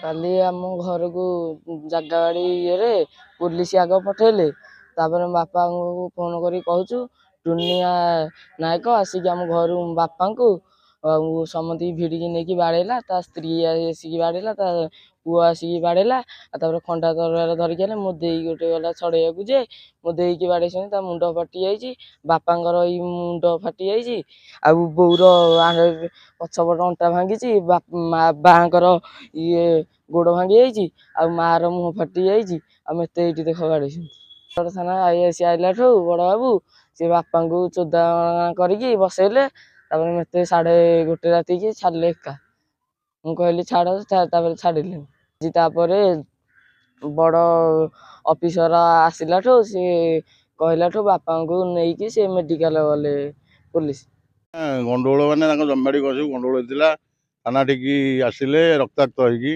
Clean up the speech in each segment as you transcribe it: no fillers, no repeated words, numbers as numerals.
କାଲି ଆମ ଘରକୁ ଜାଗା ବାଡ଼ି ଇଏରେ ପୋଲିସ ଆଗ ପଠେଇଲେ। ତାପରେ ବାପାଙ୍କୁ ଫୋନ କରି କହୁଛୁ ଟୁନିଆ ନାୟକ ଆସିକି ଆମ ଘରୁ ବାପାଙ୍କୁ ଆଉ ସମସ୍ତଙ୍କୁ ଭିଡ଼ିକି ନେଇକି ବାଡ଼େଇଲା। ତା ସ୍ତ୍ରୀ ଆସିକି ବାଡ଼େଇଲା, ତା ପୁଅ ଆସିକି ବାଡ଼େଇଲା। ଆଉ ତାପରେ ଖଣ୍ଡା ତରବାରି ଧରିକି ଆଇଲେ। ମୋ ଦେଇ ଗୋଟେ ଗଲା ଛଡ଼େଇବାକୁ ଯେ ମୋ ଦେଇକି ବାଡ଼େଇଛନ୍ତି, ତା ମୁଣ୍ଡ ଫାଟି ଯାଇଛି। ବାପାଙ୍କର ଏଇ ମୁଣ୍ଡ ଫାଟି ଯାଇଛି। ଆଉ ବୋଉର ପଛପଟ ଅଣ୍ଟା ଭାଙ୍ଗିଛି। ବାଙ୍କର ଇଏ ଗୋଡ଼ ଭାଙ୍ଗି ଯାଇଛି। ଆଉ ମାଆର ମୁହଁ ଫାଟି ଯାଇଛି। ଆଉ ମତେ ଏଇଠି ଦେଖ ବାଡ଼େଇଛନ୍ତି। ବଡ଼ ଥାନା ଆଇଆସି ଆଇଲାଠୁ ବଡ଼ ବାବୁ ସେ ବାପାଙ୍କୁ ଚୋଦା କରିକି ବସେଇଲେ। ତାପରେ ମତେ 1:30 ରାତିକି ଛାଡ଼ିଲେ ଏକା। ମୁଁ କହିଲି ଛାଡ଼, ତାପରେ ଛାଡ଼ିଲେନି। ତାପରେ ବଡ଼ ଅଫିସର ଆସିଲାଠୁ ସେ କହିଲାଠୁ ବାପାଙ୍କୁ ନେଇକି ସେ ମେଡ଼ିକାଲ ଗଲେ ପୋଲିସ। ଗଣ୍ଡଗୋଳ ମାନେ ତାଙ୍କ ଜମିବାଡ଼ି ସବୁ ଗଣ୍ଡଗୋଳ ହେଇଥିଲା। ଥାନା ଠିକି ଆସିଲେ ରକ୍ତାକ୍ତ ହେଇକି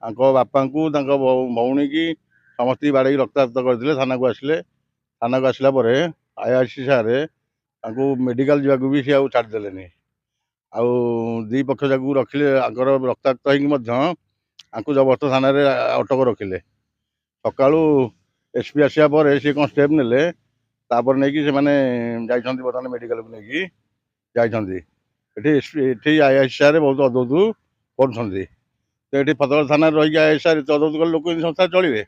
ତାଙ୍କ ବାପାଙ୍କୁ ତାଙ୍କ ଭଉଣୀକି ସମସ୍ତଙ୍କୁ ବାଡ଼େଇକି ରକ୍ତାକ୍ତ କରିଥିଲେ। ଥାନାକୁ ଆସିଲେ। ଥାନାକୁ ଆସିଲା ପରେ ଆଇଆଇସି ସାର୍ ତାଙ୍କୁ ମେଡ଼ିକାଲ ଯିବାକୁ ବି ସେ ଆଉ ଛାଡ଼ିଦେଲେନି। ଆଉ ଦୁଇ ପକ୍ଷ ଯାକୁ ରଖିଲେ। ଆଗର ରକ୍ତାକ୍ତ ହେଇକି ମଧ୍ୟ ତାଙ୍କୁ ଜବରଦସ୍ତ ଥାନାରେ ଅଟକ ରଖିଲେ। ସକାଳୁ ଏସ୍ପି ଆସିବା ପରେ ସେ କ'ଣ ଷ୍ଟେପ୍ ନେଲେ, ତାପରେ ନେଇକି ସେମାନେ ଯାଇଛନ୍ତି ବର୍ତ୍ତମାନ ମେଡ଼ିକାଲକୁ ନେଇକି ଯାଇଛନ୍ତି। ଏଠି ଆଇଆଇସି ସାର୍ ବହୁତ ଅଦୌତ କରୁଛନ୍ତି। ତ ଏଠି ଫତେଗଡ଼ ଥାନାରେ ରହିକି ଆଇଆଇସି ସାର୍ ଏତେ ଅଦୌତ କଲେ ଲୋକ ଏମିତି ସଂସ୍ଥା ଚଳିବେ?